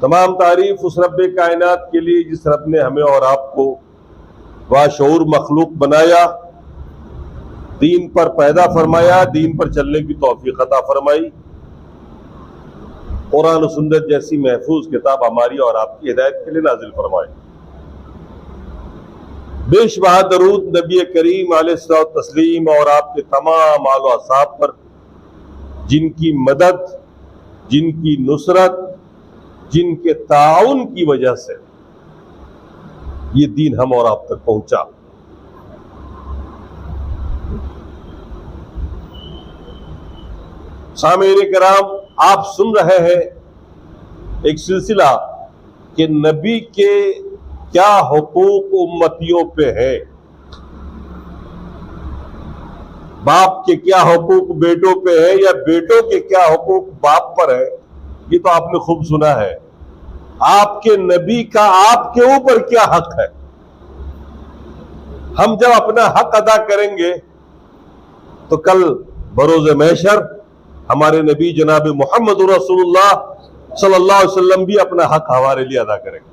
तमाम तारीफ उस रब्बे कायनात के लिए जिस रब ने हमें और आपको बाशऊर मखलूक बनाया, दीन पर पैदा फरमाया, दीन पर चलने की तौफीक अता फरमाई। कुरान और सुन्नत जैसी महफूज किताब हमारी और आपकी हिदायत के लिए नाजिल फरमाई। बेशबहा दरूद नबी करीम अलैहिस्सलातु तस्लीम और आपके तमाम आल व असहाब पर, जिनकी मदद, जिनकी नुसरत, जिनके ताउन की वजह से ये दीन हम और आप तक पहुंचा। सामीन कराम, आप सुन रहे हैं एक सिलसिला कि नबी के क्या हुकूक उम्मतियों पे है, बाप के क्या हुकूक बेटों पे है या बेटों के क्या हुकूक बाप पर है। ये तो आपने खूब सुना है। आपके नबी का आपके ऊपर क्या हक है। हम जब अपना हक अदा करेंगे तो कल बरोज़ महशर हमारे नबी जनाब मोहम्मद रसूलुल्लाह सल्लल्लाहु अलैहि वसल्लम भी अपना हक हमारे लिए अदा करेंगे।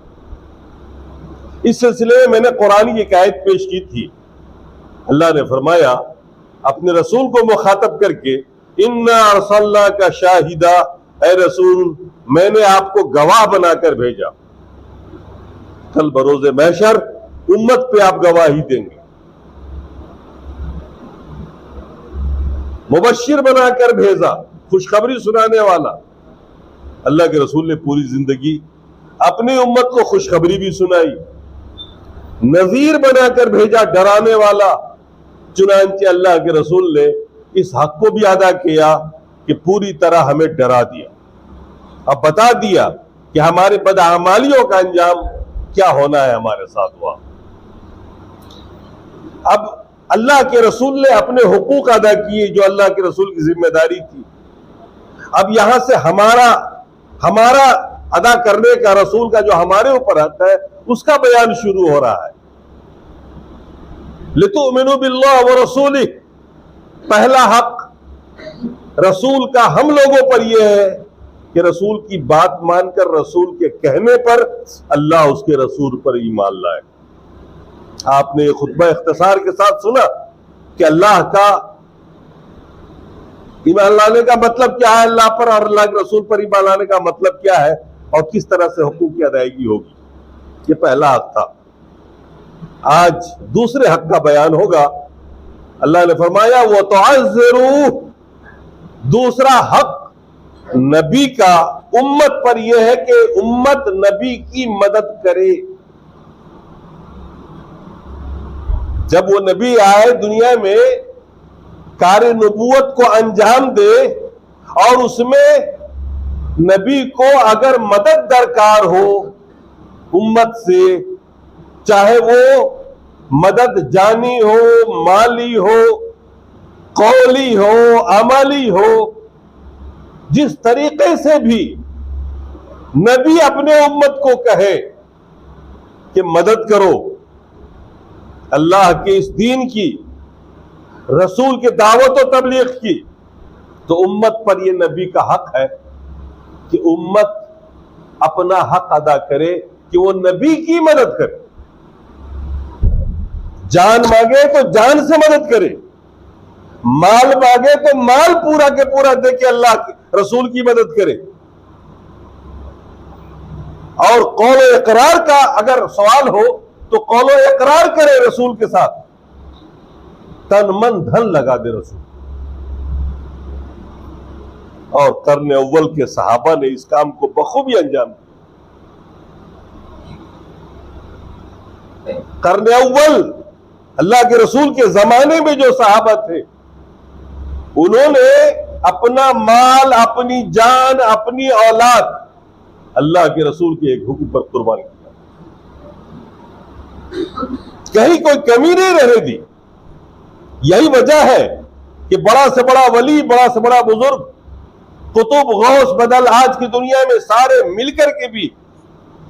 इस सिलसिले में मैंने कुरान की एक आयत पेश की थी। अल्लाह ने फरमाया अपने रसूल को मुखातब करके, इन्ना अरसलनाका शाहिदा, ऐ रसूल मैंने आपको गवाह बनाकर भेजा। कल बरोज़े महशर उम्मत पे आप गवाही देंगे। मुबश्शिर बनाकर भेजा, खुशखबरी सुनाने वाला। अल्लाह के रसूल ने पूरी जिंदगी अपनी उम्मत को खुशखबरी भी सुनाई। नजीर बनाकर भेजा, डराने वाला। चुनांचे अल्लाह के रसूल ने इस हक को भी अदा किया कि पूरी तरह हमें डरा दिया, अब बता दिया कि हमारे बदआमालियों का अंजाम क्या होना है हमारे साथ हुआ। अब अल्लाह के रसूल ने अपने हुकूक अदा किए जो अल्लाह के रसूल की जिम्मेदारी थी। अब यहां से हमारा अदा करने का, रसूल का जो हमारे ऊपर हक है उसका बयान शुरू हो रहा है। लितुमिनु बिल्लाह व रसूलिही, पहला हक रसूल का हम लोगों पर यह है कि रसूल की बात मानकर, रसूल के कहने पर अल्लाह उसके रसूल पर ईमान लाए। आपने ये खुतबा इख्तिसार के साथ सुना कि अल्लाह का ईमान लाने का मतलब क्या है, अल्लाह पर और अल्लाह के रसूल पर ईमान लाने का मतलब क्या है और किस तरह से हुकूक की अदायगी होगी। ये पहला हक था। आज दूसरे हक का बयान होगा। अल्लाह ने फरमाया वो तो अज़्ज़िरू, दूसरा हक नबी का उम्मत पर यह है कि उम्मत नबी की मदद करे। जब वो नबी आए दुनिया में, कार्य नबूवत को अंजाम दे और उसमें नबी को अगर मदद दरकार हो उम्मत से, चाहे वो मदद जानी हो, माली हो, कौली हो, अमली हो, जिस तरीके से भी नबी अपने उम्मत को कहे कि मदद करो अल्लाह के इस दीन की, रसूल के दावत और तबलीग की, तो उम्मत पर यह नबी का हक है कि उम्मत अपना हक अदा करे कि वो नबी की मदद करे। जान मांगे तो जान से मदद करे, माल मांगे तो माल पूरा के पूरा दे के अल्लाह की, रसूल की मदद करे। और कौल इकरार का अगर सवाल हो तो कौल इकरार करे रसूल के साथ, तन मन धन लगा दे रसूल। और करने अव्वल के सहाबा ने इस काम को बखूबी अंजाम दिया। करने अव्वल अल्लाह के रसूल के जमाने में जो सहाबा थे, उन्होंने अपना माल, अपनी जान, अपनी औलाद अल्लाह के रसूल के एक हुक्म पर कुर्बान किया। कहीं कोई कमी नहीं रहने दी। यही वजह है कि बड़ा से बड़ा वली, बड़ा से बड़ा बुजुर्ग, कुतुब, गौस, बदल, आज की दुनिया में सारे मिलकर के भी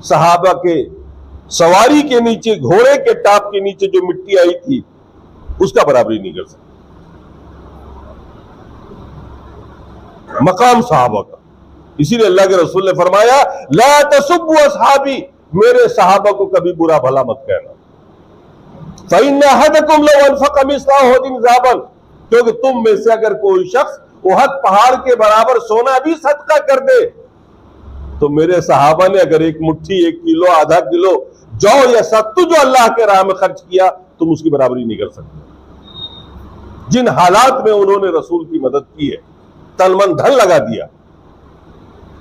सहाबा के सवारी के नीचे, घोड़े के टाप के नीचे जो मिट्टी आई थी उसका बराबरी नहीं कर सकते। मकाम सहाबा का इसीलिए अल्लाह के रसूल ने फरमाया, ला तसुब्बु असहाबी, मेरे सहाबा को कभी बुरा भला मत कहना। फ़इन्न अहदकुम लौ अनफ़क़ मिस्ला उहदिन ज़हाबन, क्योंकि तुम में से अगर कोई शख्स उहद पहाड़ के बराबर सोना भी सदका कर दे, तो मेरे सहाबा ने अगर एक मुट्ठी, 1 किलो, आधा किलो जौ या सत्तू जो अल्लाह के राह में खर्च किया, तुम उसकी बराबरी नहीं कर सकते। जिन हालात में उन्होंने रसूल की मदद की है, तन मन धन लगा दिया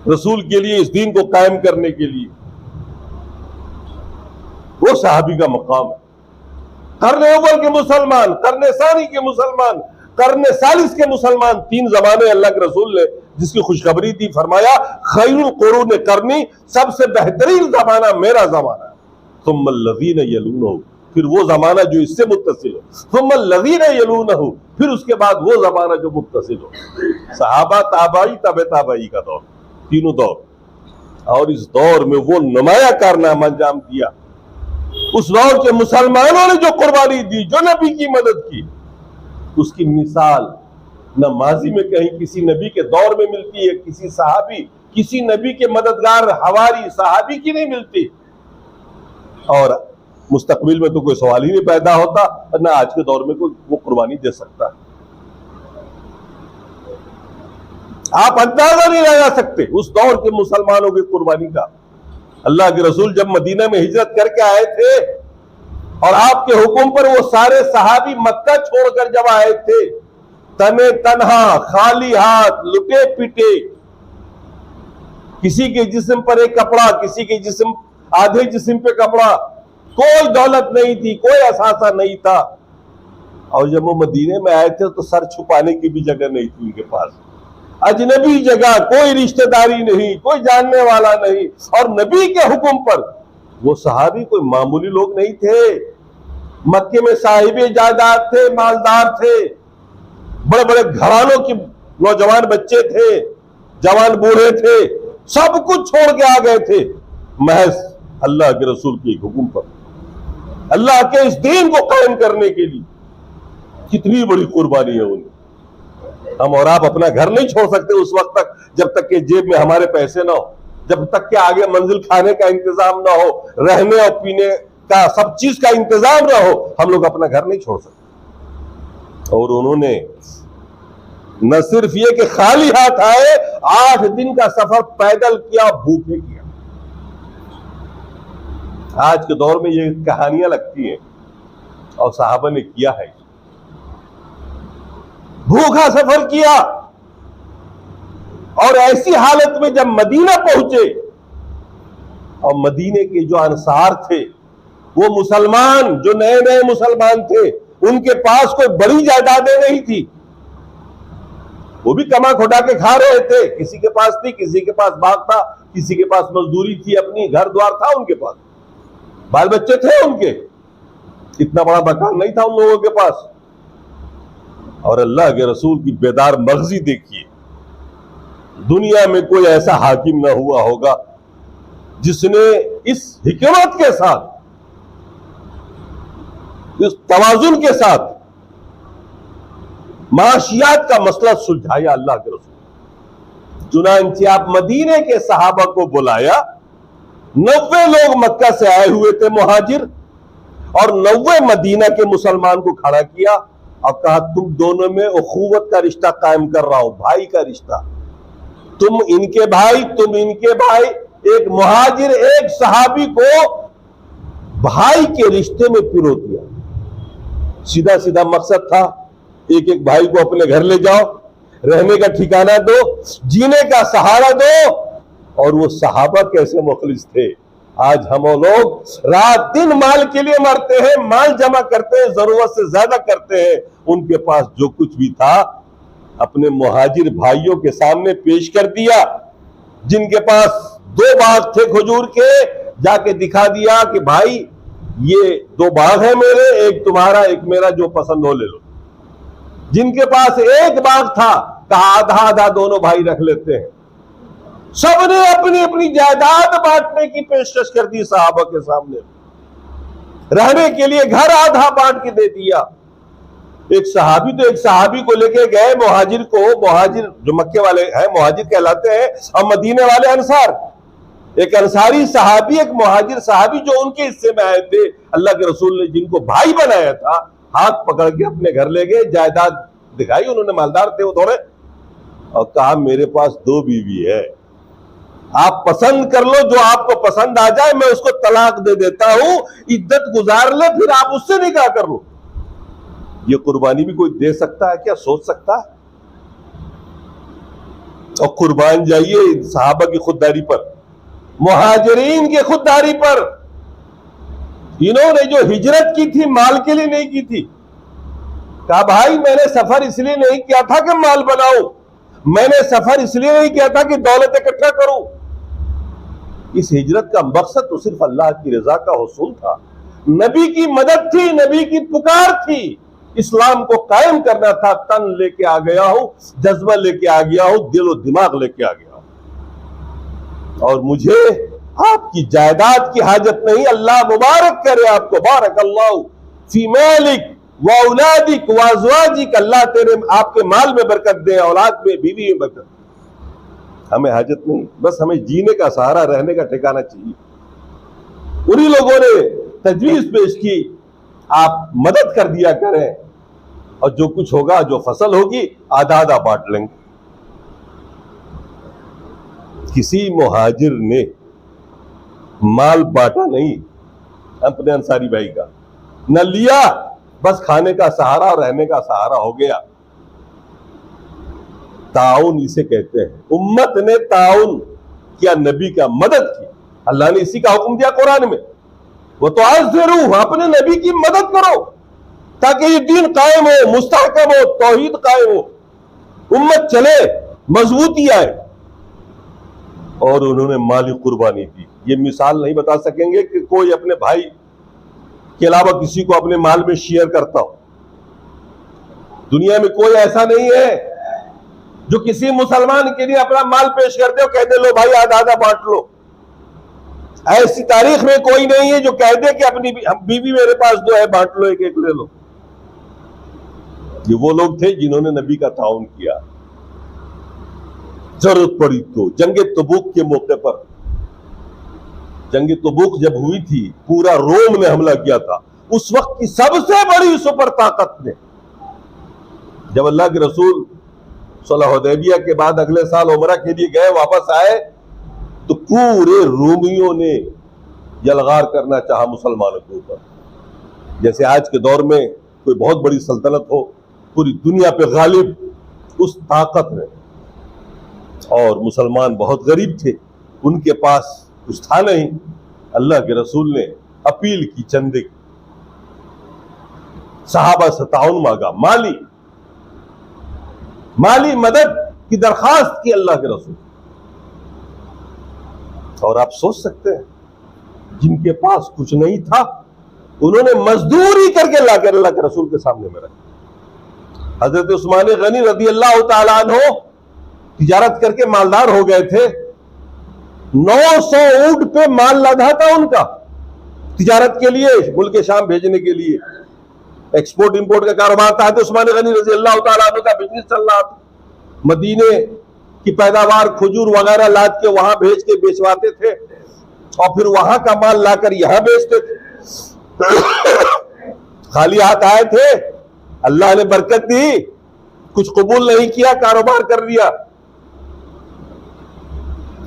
रसूल के लिए, इस दीन को कायम करने के लिए, वो सहाबी का मकाम है। करने अव्वल के मुसलमान, करने सानी के मुसलमान, करने सालिस के मुसलमान, 3 जमाने अल्लाह के रसूल ने जिसकी खुशखबरी दी, फरमाया खैरुल कुरून करनी, सबसे बेहतरीन जमाना मेरा जमाना है, सुम्मल लज़ीना यलूनहु, फिर वो जमाना जो इससे मुत्तसिल हो, सुम्मल लज़ीना यलूनहु, फिर उसके बाद वो जमाना जो मुत्तसिल हो। सहाबा, ताबाई, तबे ताबाई का दौर, तीनों दौर, और इस दौर में वो नुमाया कारनामा अंजाम दिया। उस दौर के मुसलमानों ने जो कुर्बानी दी, जो नबी की मदद की, उसकी मिसाल न माजी में कहीं किसी नबी के दौर में मिलती है, किसी सहाबी, किसी नबी के मददगार हवारी सहाबी की नहीं मिलती, और मुस्तकबिल में तो कोई सवाल ही नहीं पैदा होता, और ना आज के दौर में कोई वो कुर्बानी दे सकता है। आप अंदाजा नहीं लगा सकते उस दौर के मुसलमानों की कुर्बानी का। अल्लाह के रसूल जब मदीना में हिजरत करके आए थे, और आपके हुक्म पर वो सारे सहाबी मक्का छोड़कर जब आए थे, तने तन्हा, खाली हाथ, लुटे पिटे, किसी के जिस्म पर एक कपड़ा, किसी के जिस्म, आधे जिस्म पे कपड़ा, कोई दौलत नहीं थी, कोई असासा नहीं था, और जब वो मदीने में आए थे तो सर छुपाने की भी जगह नहीं थी उनके पास, अजनबी जगह, कोई रिश्तेदारी नहीं, कोई जानने वाला नहीं, और नबी के हुक्म पर वो सहाबी कोई मामूली लोग नहीं थे। मक्के में साहिबे जायदाद थे, मालदार थे, बड़े बड़े घरानों के नौजवान बच्चे थे, जवान बूढ़े थे, सब कुछ छोड़ के आ गए थे महज अल्लाह के रसूल के हुक्म पर, अल्लाह के इस दीन को कायम करने के लिए। कितनी बड़ी कुर्बानी है उनकी। हम और आप अपना घर नहीं छोड़ सकते उस वक्त तक जब तक के जेब में हमारे पैसे ना हो, जब तक के आगे मंजिल खाने का इंतजाम ना हो, रहने और पीने का सब चीज का इंतजाम ना हो, हम लोग अपना घर नहीं छोड़ सकते। और उन्होंने न सिर्फ ये कि खाली हाथ आए, 8 दिन का सफर पैदल किया, भूखे किया। आज के दौर में ये कहानियां लगती हैं, और साहबा ने किया है, भूखा सफर किया। और ऐसी हालत में जब मदीना पहुंचे, और मदीने के जो अंसार थे, वो मुसलमान जो नए नए मुसलमान थे, उनके पास कोई बड़ी जायदादें नहीं थी, वो भी कमा खोटा के खा रहे थे। किसी के पास थी, किसी के पास बाग था, किसी के पास मजदूरी थी, अपनी घर द्वार था, उनके पास बाल बच्चे थे उनके, इतना बड़ा मकान नहीं था उन लोगों के पास। और अल्लाह के रसूल की बेदार मर्जी देखिए, दुनिया में कोई ऐसा हाकिम ना हुआ होगा जिसने इस हिकमत के साथ, इस तवाजुन के साथ माशियात का मसला सुलझाया। अल्लाह के रसूल चुनांचे आप मदीने के सहाबा को बुलाया, 90 लोग मक्का से आए हुए थे मुहाजिर, और 90 मदीना के मुसलमान को खड़ा किया और कहा, तुम दोनों में उखुवत का रिश्ता कायम कर रहा हूं, भाई का रिश्ता, तुम इनके भाई, तुम इनके भाई। एक मुहाजिर एक सहाबी को भाई के रिश्ते में पिरो दिया। सीधा सीधा मकसद था, एक एक भाई को अपने घर ले जाओ, रहने का ठिकाना दो, जीने का सहारा दो। और वो सहाबा कैसे मुखलिस थे। आज हम लोग रात दिन माल के लिए मरते हैं, माल जमा करते हैं, जरूरत से ज्यादा करते हैं। उनके पास जो कुछ भी था अपने मुहाजिर भाइयों के सामने पेश कर दिया। जिनके पास 2 बाग थे खजूर के, जाके दिखा दिया कि भाई ये 2 बाग है मेरे, एक तुम्हारा एक मेरा, जो पसंद हो ले लो। जिनके पास 1 बाग था, कहा आधा आधा दोनों भाई रख लेते हैं। सबने अपनी अपनी जायदाद बांटने की पेशकश कर दी सहाबा के सामने। रहने के लिए घर आधा बांट के दे दिया। एक सहाबी को लेके गए, मुहाजिर जो मक्के वाले हैं मुहाजिर कहलाते हैं, और मदीने वाले अंसार। एक अंसारी सहाबी, एक मुहाजिर सहाबी जो उनके हिस्से में आए थे, अल्लाह के रसूल ने जिनको भाई बनाया था, हाथ पकड़ के अपने घर ले गए, जायदाद दिखाई, उन्होंने मालदार थे वो थोड़े, और कहा मेरे पास 2 बीवी है, आप पसंद कर लो, जो आपको पसंद आ जाए मैं उसको तलाक दे देता हूं, इद्दत गुजार ले, फिर आप उससे निकाह कर लो। ये कुर्बानी भी कोई दे सकता है क्या? सोच सकता है? और कुर्बान जाइए सहाबा की खुददारी पर, मुहाजिरीन की खुददारी पर। इन्होंने जो हिजरत की थी माल के लिए नहीं की थी। कहा भाई मैंने सफर इसलिए नहीं किया था कि माल बनाऊं, मैंने सफर इसलिए नहीं किया था कि दौलत इकट्ठा करूं। इस हिजरत का मकसद तो सिर्फ अल्लाह की रजा का हुसूल था, नबी की मदद थी, नबी की पुकार थी, इस्लाम को कायम करना था। तन लेके आ गया हूं, जज्बा लेके आ गया हूं, दिल और दिमाग लेके आ गया हूं, और मुझे आपकी जायदाद की हाजत नहीं। अल्लाह मुबारक करे आपको, बारक अल्लाह फी मालिक व औलादिक व अज़वाजिक, अल्लाह तेरे आपके माल में बरकत दे, औलाद में, बीवी में बरकत। हमें हाजत नहीं, बस हमें जीने का सहारा, रहने का ठिकाना चाहिए। उन्हीं लोगों ने तजवीज पेश की, आप मदद कर दिया करें, और जो कुछ होगा, जो फसल होगी, आधा आधा बांट लेंगे। किसी मुहाजिर ने माल बांटा नहीं अपने अंसारी भाई का, न लिया, बस खाने का सहारा, रहने का सहारा हो गया। ताउन इसे कहते हैं। उम्मत ने ताउन किया, नबी का मदद की। अल्लाह ने इसी का हुक्म दिया कुरान में, वो तो आज जरूर अपने नबी की मदद करो ताकि ये दीन कायम हो, मुस्तहकम हो, तौहीद कायम हो, उम्मत चले, मजबूती आए। और उन्होंने माली कुर्बानी दी। ये मिसाल नहीं बता सकेंगे कि कोई अपने भाई के अलावा किसी को अपने माल में शेयर करता हो। दुनिया में कोई ऐसा नहीं है जो किसी मुसलमान के लिए अपना माल पेश कर दे और कह दे लो भाई आधा आधा बांट लो। ऐसी तारीख में कोई नहीं है जो कह दे कि अपनी बीवी मेरे पास 2 है, बांट लो, एक एक ले लो। ये वो लोग थे जिन्होंने नबी का ताउन किया। जरूरत पड़ी तो जंगे तबूक के मौके पर, जंगे तबूक जब हुई थी, पूरा रोम ने हमला किया था, उस वक्त की सबसे बड़ी सुपर ताकत ने, जब अल्लाह के रसूल सुलह हुदैबिया के बाद अगले साल उमरा के लिए गए, वापस आए, तो पूरे रोमियों ने यलगार करना चाहा मुसलमानों के ऊपर। जैसे आज के दौर में कोई बहुत बड़ी सल्तनत हो, पूरी दुनिया पे गालिब, उस ताकत ने। और मुसलमान बहुत गरीब थे, उनके पास कुछ था नहीं। अल्लाह के रसूल ने अपील की, चंदे की, सहाबा से ताउन मांगा, माली मदद की दरखास्त की अल्लाह के रसूल। और आप सोच सकते हैं, जिनके पास कुछ नहीं था, उन्होंने मजदूरी करके लाकर अल्लाह के रसूल के सामने में रखा। हजरत उस्मान गनी रज़ी अल्लाह तआला अन्हु तिजारत करके मालदार हो गए थे। 900 ऊंट पे माल लदा था उनका, तिजारत के लिए, मुल्क शाम भेजने के लिए। एक्सपोर्ट इंपोर्ट का कारोबार था। तो उस्मान गनी रज़ी अल्लाह तआला अन्हु का बिजनेस चल रहा था। मदीने की पैदावार खजूर वगैरह लाद के वहां भेज के बेचवाते थे, और फिर वहां का माल लाकर यहां बेचते थे। खाली हाथ आए थे, अल्लाह ने बरकत दी, कुछ कबूल नहीं किया, कारोबार कर लिया।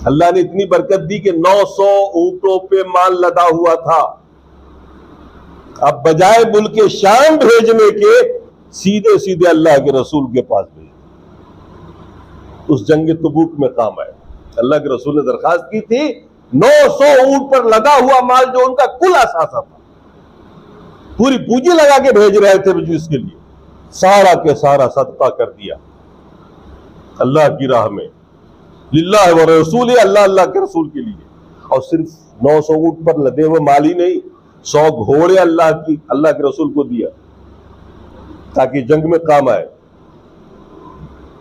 अल्लाह ने इतनी बरकत दी कि 900 ऊंटों पे माल लदा हुआ था। अब बजाय मुल्क शाम भेजने के, सीधे सीधे अल्लाह के रसूल के पास भेज, उस जंग तबूक में काम आए। अल्लाह के रसूल ने दरखास्त की थी, 900 ऊंट पर लदा हुआ माल जो उनका कुल असासा था, पूरी पूंजी लगा के भेज रहे थे बिजनेस के लिए, सारा के सारा सदका कर दिया अल्लाह की राह में, लिल्लाह व रसूल, अल्लाह अल्लाह के रसूल के लिए। और सिर्फ 900 ऊंट पर लदे हुए माल ही नहीं, 100 घोड़े अल्लाह के रसूल को दिया ताकि जंग में काम आए।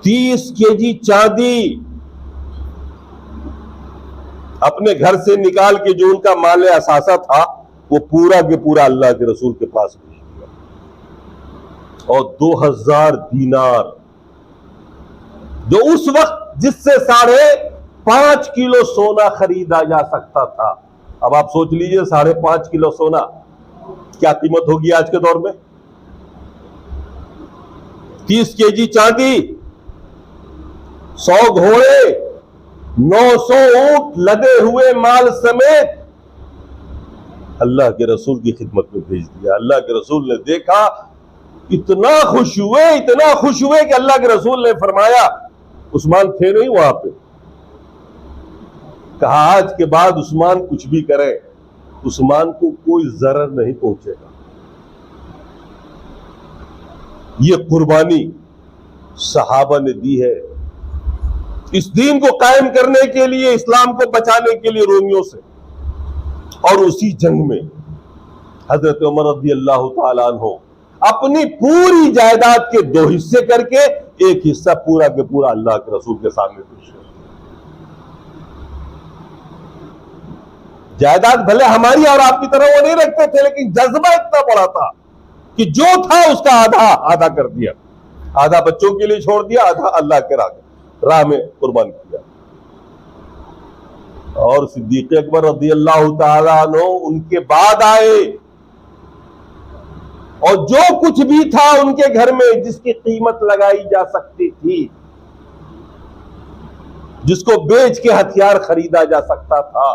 30 केजी चांदी अपने घर से निकाल के जो उनका माल असासा था, वो पूरा के पूरा अल्लाह के रसूल के पास भेज दिया। और 2000 दीनार, जो उस वक्त जिससे 5.5 किलो सोना खरीदा जा सकता था। अब आप सोच लीजिए 5.5 किलो सोना क्या कीमत होगी आज के दौर में। 30 केजी चांदी, 100 घोड़े, 900 ऊंट लदे हुए माल समेत अल्लाह के रसूल की खिदमत में भेज दिया। अल्लाह के रसूल ने देखा, इतना खुश हुए कि अल्लाह के रसूल ने फरमाया, उस्मान थे नहीं वहां पे, कहा आज के बाद उस्मान कुछ भी करे, उस्मान को कोई जरर नहीं पहुंचेगा। ये कुर्बानी सहाबा ने दी है इस दीन को कायम करने के लिए, इस्लाम को बचाने के लिए रोमियों से। और उसी जंग में हजरत उमर रज़ी अल्लाह तआला अन्हु अपनी पूरी जायदाद के 2 हिस्से करके एक हिस्सा पूरा के पूरा अल्लाह के रसूल के सामने पेश किया। जायदाद भले हमारी और आपकी तरह वो नहीं रखते थे, लेकिन जज्बा इतना बड़ा था कि जो था उसका आधा कर दिया, आधा बच्चों के लिए छोड़ दिया, आधा अल्लाह के राह में कुर्बान किया। और सिद्दीक़ अकबर रज़ी अल्लाह तआला अन्हु उनके बाद आए, और जो कुछ भी था उनके घर में जिसकी कीमत लगाई जा सकती थी, जिसको बेच के हथियार खरीदा जा सकता था,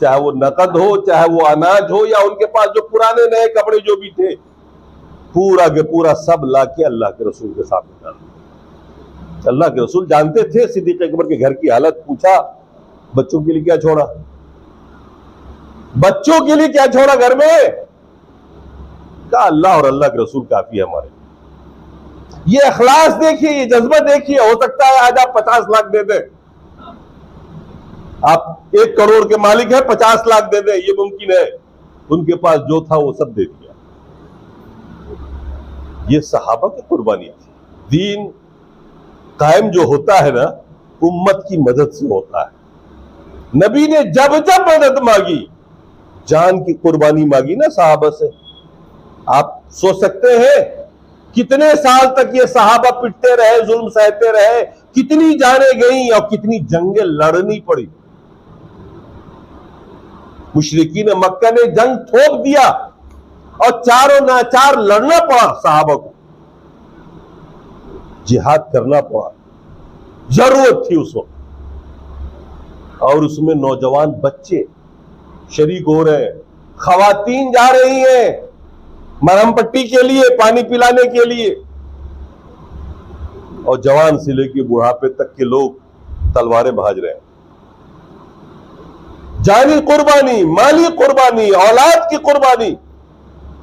चाहे वो नकद हो, चाहे वो अनाज हो, या उनके पास जो पुराने नए कपड़े जो भी थे, पूरा के पूरा सब लाके अल्लाह के रसूल के सामने डाल दिया। अल्लाह के रसूल जानते थे सिद्दीक़ अकबर के घर की हालत। पूछा, बच्चों के लिए क्या छोड़ा? बच्चों के लिए क्या छोड़ा घर में? कहा अल्लाह और अल्लाह के रसूल काफी है हमारे। ये इखलास देखिए, ये जज्बा देखिए। हो सकता है आज आप 50 लाख दे दें, आप 1 करोड़ के मालिक हैं, 50 लाख दे दें, ये मुमकिन है। उनके पास जो था वो सब दे दिया। ये सहाबा की कुर्बानी थी। दीन कायम जो होता है ना, उम्मत की मदद से होता है। नबी ने जब जब मदद मांगी, जान की कुर्बानी मांगी ना सहाबा से। आप सोच सकते हैं कितने साल तक ये सहाबा पिटते रहे, जुल्म सहते रहे, कितनी जाने गई और कितनी जंगें लड़नी पड़ी। मुशरिकीन मक्का ने जंग थोप दिया और चारों नाचार लड़ना पड़ा सहाबा को, जिहाद करना पड़ा, जरूरत थी उस वक्त। और उसमें नौजवान बच्चे शरीक हो रहे हैं, खवातीन जा रही हैं मरहम पट्टी के लिए, पानी पिलाने के लिए, और जवान से लेकर बुढ़ापे तक के लोग तलवारें भाज रहे हैं। जानी कुर्बानी, माली कुर्बानी, औलाद की कुर्बानी,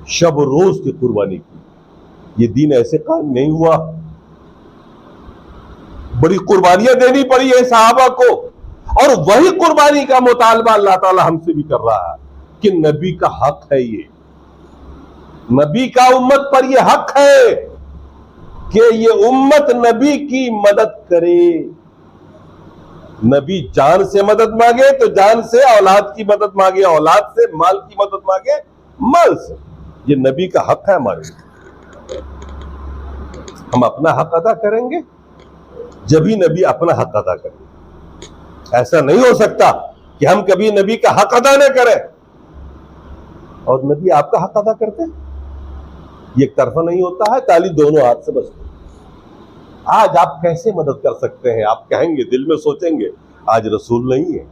शब रोज की कुर्बानी की। ये दीन ऐसे कायम नहीं हुआ। बड़ी कुर्बानियां देनी पड़ी है सहाबा को, और वही कुर्बानी का मुतालबा अल्लाह ताला हमसे भी कर रहा है कि नबी का हक है, ये नबी का उम्मत पर ये हक है कि ये उम्मत नबी की मदद करे। नबी जान से मदद मांगे तो जान से, औलाद की मदद मांगे औलाद से, माल की मदद मांगे माल से। ये नबी का हक है हमारे। हम अपना हक अदा करेंगे जब ही नबी अपना हक अदा करेंगे। ऐसा नहीं हो सकता कि हम कभी नबी का हक अदा न करें और नबी आपका हक अदा करते हैं। ये एक तरफा नहीं होता है, ताली दोनों हाथ से बजती है। आज आप कैसे मदद कर सकते हैं? आप कहेंगे, दिल में सोचेंगे, आज रसूल नहीं है।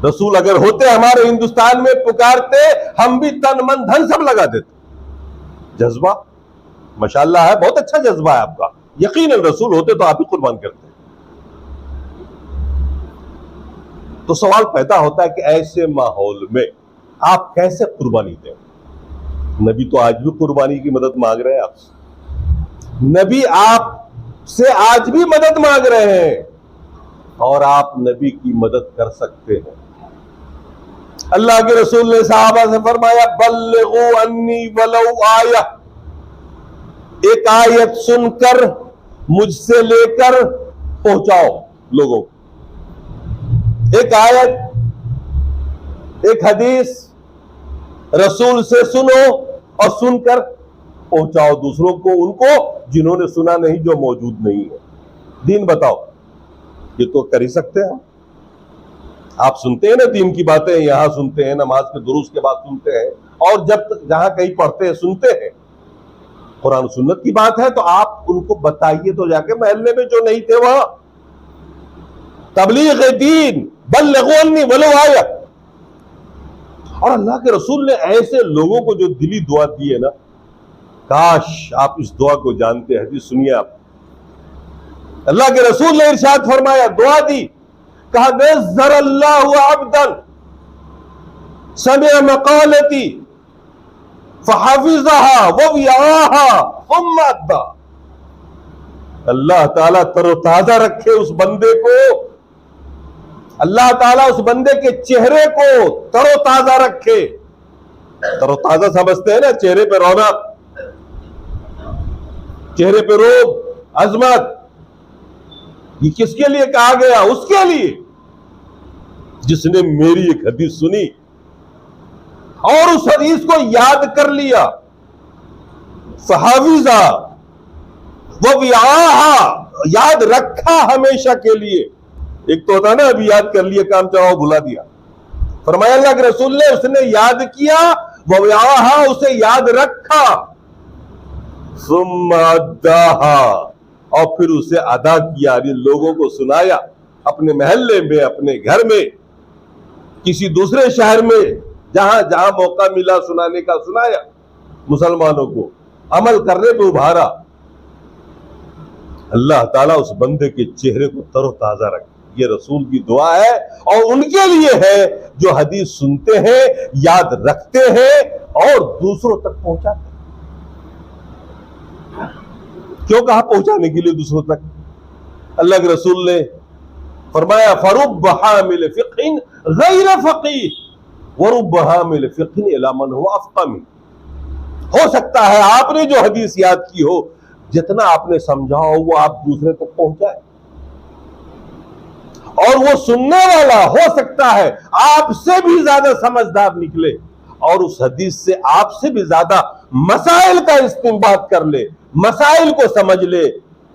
रसूल अगर होते हमारे हिंदुस्तान में, पुकारते, हम भी तन मन धन सब लगा देते। जज्बा माशाअल्लाह है, बहुत अच्छा जज्बा है आपका। यकीनन रसूल होते तो आप ही कुर्बान करते। तो सवाल पैदा होता है कि ऐसे माहौल में आप कैसे कुर्बानी दें? नबी तो आज भी कुर्बानी की मदद मांग रहे हैं आपसे। नबी आपसे आज भी मदद मांग रहे हैं और आप नबी की मदद कर सकते हैं। अल्लाह के रसूल ने सहाबा से फरमाया, बल्लिगू अन्नी वलौ आया, एक आयत सुनकर मुझसे लेकर पहुंचाओ लोगों को। एक आयत, एक हदीस रसूल से सुनो और सुनकर पहुंचाओ दूसरों को, उनको जिन्होंने सुना नहीं, जो मौजूद नहीं है। दीन बताओ, ये तो कर ही सकते हैं हम। आप सुनते हैं ना दीन की बातें, यहां सुनते हैं, नमाज के दुरूस के बाद सुनते हैं, और जब तक जहां कहीं पढ़ते हैं सुनते हैं। कुरान सुन्नत की बात है तो आप उनको बताइए तो जाके, महल्ले में जो नहीं थे वहां। तबलीग दीन बल्लिगुन्नी वलो आया। और अल्लाह के रसूल ने ऐसे लोगों को जो दिली दुआ दी है ना, काश आप इस दुआ को जानते। हदीस सुनिए आप। अल्लाह के रसूल ने इरशाद फरमाया, दुआ दी, कहा नज़्ज़रल्लाहु अब्दन समिअ मक़ालती फ़हफ़िज़हा वविआहा सुम्मा अद्दा। अल्लाह ताला तरोताजा रखे उस बंदे को, अल्लाह ताला उस बंदे के चेहरे को तरोताजा रखे। तरोताजा समझते हैं ना, चेहरे पे रौनक, चेहरे पे रोब, अजमत। ये किसके लिए कहा गया? उसके लिए जिसने मेरी एक हदीस सुनी और उस हदीस को याद कर लिया। फ़हफ़िज़ा वविआहा, याद रखा हमेशा के लिए। एक तो होता ना अभी याद कर लिया, काम चलाओ भुला दिया। फरमाया अल्लाह के रसूल ने, उसने याद किया, वविआहा, उसे याद रखा, सुम्मा अद्दाहा, और फिर उसे अदा किया, लोगों को सुनाया, अपने महल्ले में, अपने घर में, किसी दूसरे शहर में, जहां जहां मौका मिला सुनाने का सुनाया। मुसलमानों को अमल करने पे उभारा। अल्लाह ताला उस बंदे के चेहरे को तरोताजा रखे। ये रसूल की दुआ है, और उनके लिए है जो हदीस सुनते हैं, याद रखते हैं और दूसरों तक पहुंचाते हैं। क्यों कहा पहुंचाने के लिए दूसरों तक? अल्लाह के रसूल ने फरमाया, फरुब्ब हामिल फिक़्हिन गैर फ़क़ीह वरुब्ब हामिल फिक़्हिन इला मन हुवा अफ़क़ह मिन। हो सकता है आपने जो हदीस याद की हो, जितना आपने समझा हो वो आप दूसरे तक पहुंचाए, और वो सुनने वाला हो सकता है आपसे भी ज्यादा समझदार निकले और उस हदीस से आपसे भी ज्यादा मसाइल का इस्तिंबात कर ले, मसाइल को समझ ले।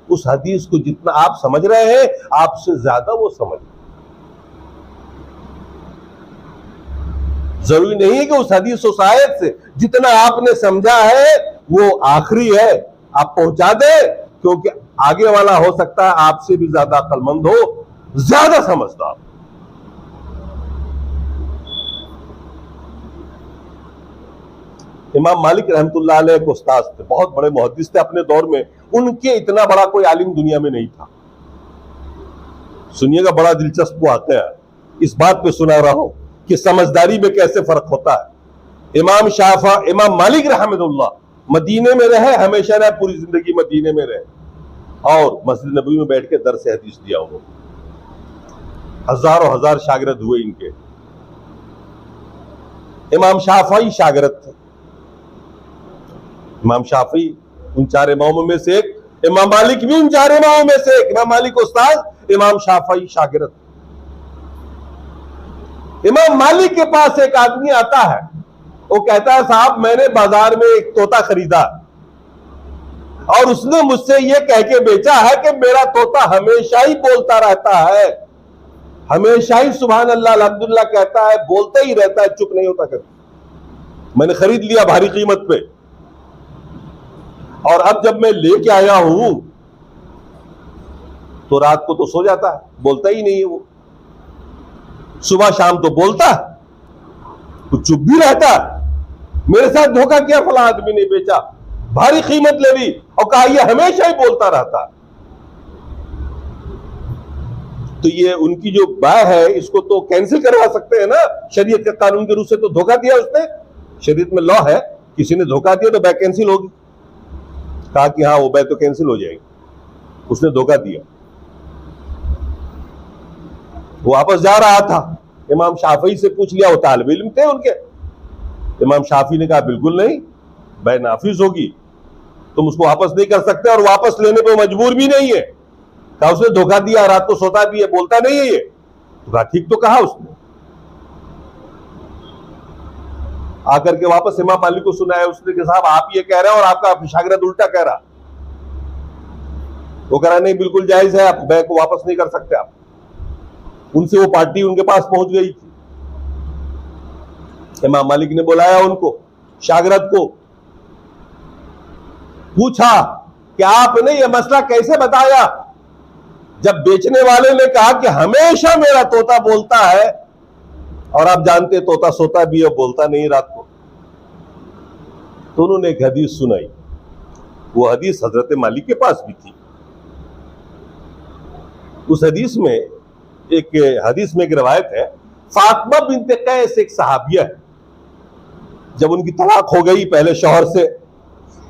उस हदीस को जितना आप समझ रहे हैं, आपसे ज्यादा वो समझ ले। जरूरी नहीं है कि उस हदीस उस आयत से जितना आपने समझा है वो आखिरी है, आप पहुंचा दे, क्योंकि आगे वाला हो सकता है आपसे भी ज्यादा अक्लमंद हो, ज्यादा समझदार। इमाम मालिक रहमतुल्लाह अलैह एक उस्ताद थे, बहुत बड़े मुहद्दिस थे अपने दौर में। उनके इतना बड़ा कोई आलिम दुनिया में नहीं था। सुनिएगा, बड़ा दिलचस्प वाक़या है, इस बात पे सुना रहा हूं कि समझदारी में कैसे फर्क होता है। इमाम मालिक रहमतुल्लाह मदीने में रहे, हमेशा ना, पूरी जिंदगी मदीने में रहे, और मस्जिद नबवी में बैठ के दर्स हदीस दिया उन्होंने। हजारों हजार शागिर्द हुए इनके। इमाम शाफई शागिर्द थे। इमाम शाफई उन 4 इमामों में से एक, इमाम मालिक भी उन 4 इमामों में से एक। इमाम मालिक उस्ताद, इमाम शाफई शागिर्द। इमाम मालिक के पास एक आदमी आता है, वो कहता है, साहब मैंने बाजार में एक तोता खरीदा और उसने मुझसे ये कह के बेचा है कि मेरा तोता हमेशा ही बोलता रहता है, हमेशा ही सुभान अल्लाह अल्हम्दुलिल्लाह कहता है, बोलता ही रहता है, चुप नहीं होता कभी। मैंने खरीद लिया भारी कीमत पे, और अब जब मैं लेके आया हूं तो रात को तो सो जाता है, बोलता ही नहीं है वो। सुबह शाम तो बोलता है, तो चुप भी रहता है। मेरे साथ धोखा किया, फला आदमी ने बेचा, भारी कीमत ले ली और कहा ये हमेशा ही बोलता रहता है। तो ये उनकी जो बाय है, इसको तो कैंसिल करवा सकते हैं ना, शरीयत के कानून के रूप से। तो धोखा दिया उसने, शरीयत में लॉ है, किसी ने धोखा दिया तो बाय कैंसिल होगी। कहा कि हाँ वो बाय तो कैंसिल हो जाएगी, उसने धोखा दिया। वो वापस जा रहा था, इमाम शाफी से पूछ लिया, वो तालिब इल्म थे उनके। इमाम शाफी ने कहा बिल्कुल नहीं, बाय नाफिज होगी, तुम उसको वापस नहीं कर सकते, और वापस लेने पे मजबूर भी नहीं है। कहा उसने धोखा दिया, रात को सोता भी है, बोलता नहीं है ये। तो कहा ठीक तो कहा उसने। आकर के वापस इमाम मालिक को सुनाया उसने कि साहब आप ये कह रहे हैं और आपका शागिर्द उल्टा कह रहा। वो कह रहा नहीं बिल्कुल जायज है, आप बैग को वापस नहीं कर सकते आप। उनसे वो पार्टी उनके पास पहुंच गई थी। इमाम मालिक ने बुलाया उनको, शागिर्द को, पूछा कि आपने ये मसला कैसे बताया। जब बेचने वाले ने कहा कि हमेशा मेरा तोता बोलता है, और आप जानते तोता सोता भी है, बोलता नहीं रात को, तो उन्होंने एक हदीस सुनाई। वो हदीस हजरत मालिक के पास भी थी। उस हदीस में एक रवायत है, फातिमा बिन्त कैस एक सहाबिया है, जब उनकी तलाक हो गई पहले शौहर से,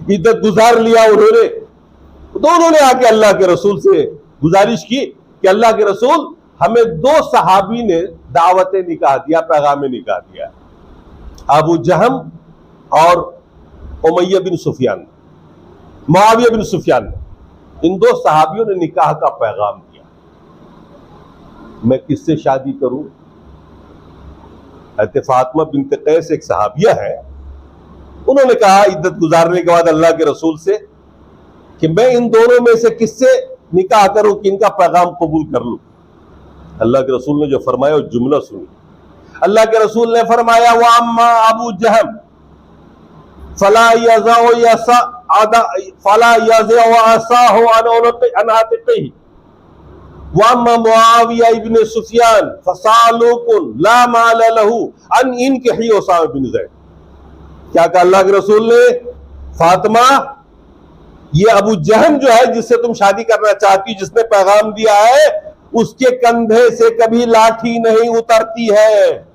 इद्दत गुजार लिया उन्होंने, तो उन्होंने आके अल्लाह के रसूल से गुजारिश की कि अल्लाह के रसूल हमें 2 सहाबी ने दावत निकाह दिया, पैगाम निकाह दिया, अबू जहम और उमैया बिन सुफियान, मुआविया बिन सुफियान, इन 2 सहाबियों ने निकाह का पैगाम दिया, मैं किससे शादी करूं। फातिमा बिन्त कैस एक सहाबिया है, उन्होंने कहा इद्दत गुजारने के बाद अल्लाह के रसूल से कि मैं इन दोनों में से किससे निकाह करूं कि इनका पैगाम कबूल कर लूं। अल्लाह के रसूल ने जो फरमाया वो जुमला सुनी। अल्लाह के रसूल ने फरमाया व अम्मा अबू जहम फला यज़अ यसा आदा फला यज़अ असाहु अन आतिक़िही व अम्मा मुआविया इब्न सुफियान फसालुकुन ला माल लहू अन इनकही उसामा बिन ज़ैद। क्या कहा अल्लाह के रसूल ने, फातिमा ये अबू जहम जो है जिससे तुम शादी करना चाहती, जिसने पैगाम दिया है, उसके कंधे से कभी लाठी नहीं उतरती है,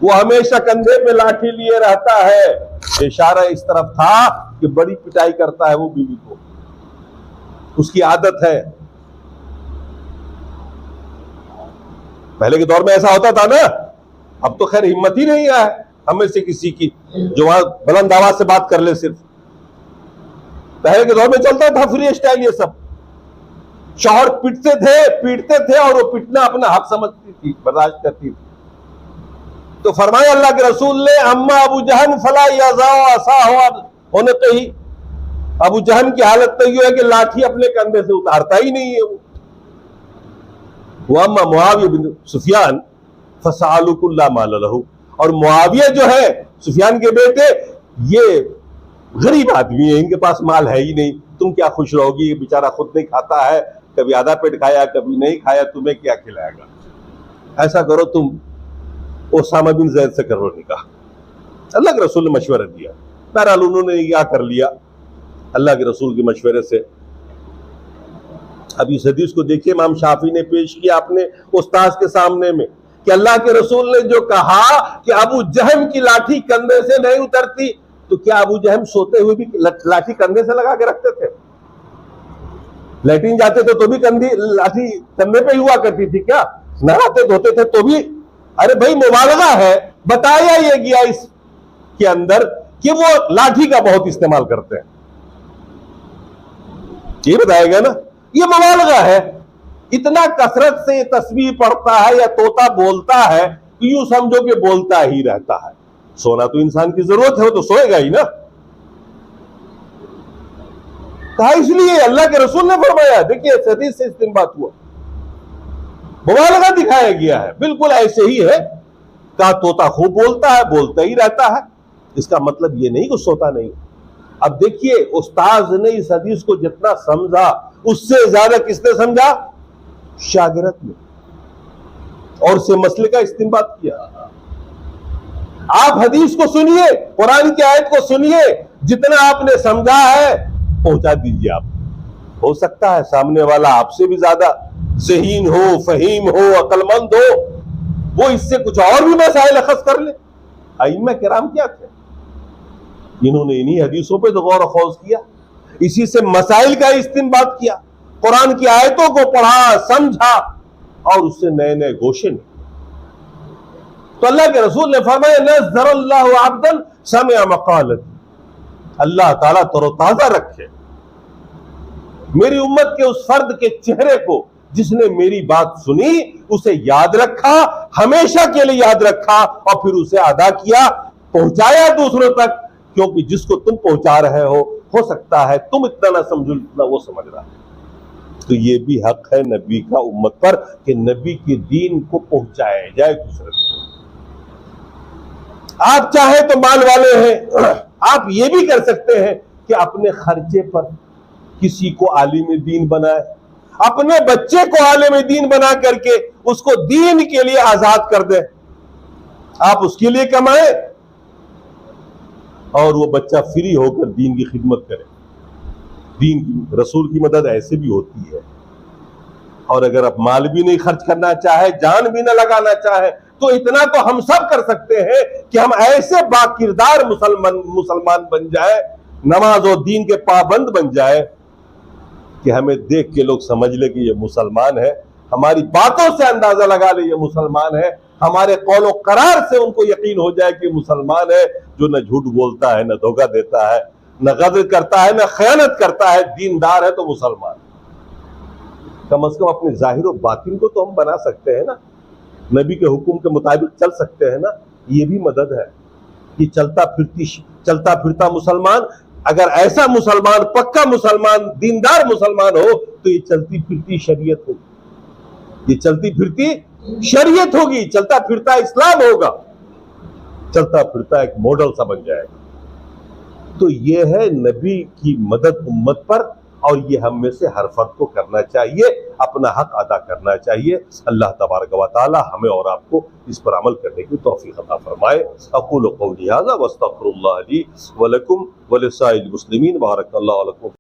वो हमेशा कंधे पे लाठी लिए रहता है। इशारा इस तरफ था कि बड़ी पिटाई करता है वो बीवी को, उसकी आदत है। पहले के दौर में ऐसा होता था ना, अब तो खैर हिम्मत ही नहीं है हमें से किसी की जो वहां बुलंद आवाज से बात कर ले। सिर्फ पहले के दौर में चलता था फ्री स्टाइल, ये सब शौहर पीटते थे और वो पीटना अपना हक समझती थी, बर्दाश्त करती थी। तो फरमाया अल्लाह के रसूल ने अम्मा अबू जहम फला यज़अ असाहु होने तो ही, अबू जहम की हालत तो ये है कि लाठी अपने कंधे से उतारता ही नहीं है वो। अम्मा मुआविया बिन सुफियान फसालुकुन ला माल लहू, और मुआविया जो है सुफियान के बेटे, ये गरीब आदमी है, इनके पास माल है ही नहीं, तुम क्या खुश रहोगी, ये बेचारा खुद नहीं खाता है, कभी आधा पेट खाया कभी नहीं खाया, तुम्हें क्या खिलाएगा। ऐसा करो तुम उसामा बिन ज़ैद से करो निकाह। अल्लाह के रसूल ने मशवरा दिया, बहरहाल उन्होंने क्या कर लिया अल्लाह के रसूल के मशवरे से। अब इस हदीस को देखिए, इमाम शाफी ने पेश किया अपने उस्ताद के सामने में कि अल्लाह के रसूल ने जो कहा कि अबू जहम की लाठी कंधे से नहीं उतरती, तो क्या अबू जहम सोते हुए भी लाठी कंधे से लगा के रखते थे? लैट्रिन जाते थे तो भी लाठी कंधे पे हुआ करती थी क्या? नहाते धोते थे तो भी? अरे भाई मुबालगा है, बताया ये गया इसके अंदर कि वो लाठी का बहुत इस्तेमाल करते हैं, ये बताया गया ना, ये मुबालगा है। इतना कसरत से ये तस्वीर पढ़ता है या तोता बोलता है तो यूं समझो कि बोलता ही रहता है। सोना तो इंसान की जरूरत है, वो तो सोएगा ही ना। कहा इसलिए अल्लाह के रसूल ने फरमाया, देखिए हदीस से इस्तिंबात हुआ, मुबालगा दिखाया गया है, बिल्कुल ऐसे ही है। कहा तोता खूब बोलता है, बोलता ही रहता है, इसका मतलब ये नहीं कि सोता नहीं। अब देखिए उस्ताद ने इस हदीस को जितना समझा उससे ज्यादा किसने समझा? शागिर्द ने, और से मसले का इस्तिंबात किया। आप हदीस को सुनिए, कुरान की आयत को सुनिए, जितना आपने समझा है पहुंचा दीजिए आप। हो सकता है सामने वाला आपसे भी ज्यादा ज़हीन हो, फहीम हो, अक्लमंद हो, वो इससे कुछ और भी मसाइल अखज़ कर ले। अइम्मा किराम क्या थे, इन्होंने इन्हीं हदीसों पे तो गौर खौज किया, इसी से मसाइल का इस्तिंबात किया, कुरान की आयतों को पढ़ा, समझा और उससे नए नए गोशे निकले। तो अल्लाह के रसूल ने फरमाया नज़्ज़रल्लाहु अब्दन समिअ मक़ालती, अल्लाह ताला तरोताजा रखे मेरी उम्मत के उस फर्द के चेहरे को जिसने मेरी बात सुनी, उसे याद रखा, हमेशा के लिए याद रखा और फिर उसे अदा किया। पहुंचाया दूसरों तक, क्योंकि जिसको तुम पहुंचा रहे हो सकता है तुम इतना ना समझो जितना वो समझ रहा है। तो ये भी हक है नबी का उम्मत पर कि नबी के दीन को पहुंचाया जाए दूसरे तक। आप चाहे तो माल वाले हैं, आप ये भी कर सकते हैं कि अपने खर्चे पर किसी को आलिम दीन बनाए, अपने बच्चे को आलिम दीन बना करके उसको दीन के लिए आजाद कर दे। आप उसके लिए कमाए और वो बच्चा फ्री होकर दीन की खिदमत करे। दीन की, रसूल की मदद ऐसे भी होती है। और अगर आप माल भी नहीं खर्च करना चाहे, जान भी ना लगाना चाहे, तो इतना तो हम सब कर सकते हैं कि हम ऐसे बाकिरदार मुसलमान बन जाए, नमाज और दीन के पाबंद बन जाए कि हमें देख के लोग समझ ले कि ये मुसलमान है, हमारी बातों से अंदाजा लगा ले ये मुसलमान है, हमारे कौलो करार से उनको यकीन हो जाए कि मुसलमान है जो न झूठ बोलता है, न धोखा देता है, न गदर करता है, न खयानत करता है, दीनदार है तो मुसलमान। कम से कम अपने जाहिर और बातिन को तो हम बना सकते हैं ना, नबी के हुक्म के मुताबिक चल सकते हैं ना। ये भी मदद है कि चलता फिरता मुसलमान, अगर ऐसा मुसलमान, पक्का मुसलमान, दीनदार मुसलमान हो तो ये चलती फिरती शरीयत होगी, ये चलती फिरती शरीयत होगी, चलता फिरता इस्लाम होगा, चलता फिरता एक मॉडल सा बन जाएगा। तो ये है नबी की मदद उम्मत पर, और ये हम में से हर फर्द को करना चाहिए, अपना हक अदा करना चाहिए। अल्लाह तबारक व तआला हमें और आपको इस पर अमल करने की तौफीक अता फरमाए। अक़ूलु क़ौली हाज़ा व अस्तग़फ़िरुल्लाह ली व लकुम व लिसाइरिल मुस्लिमीन। बारकल्लाहु लकुम।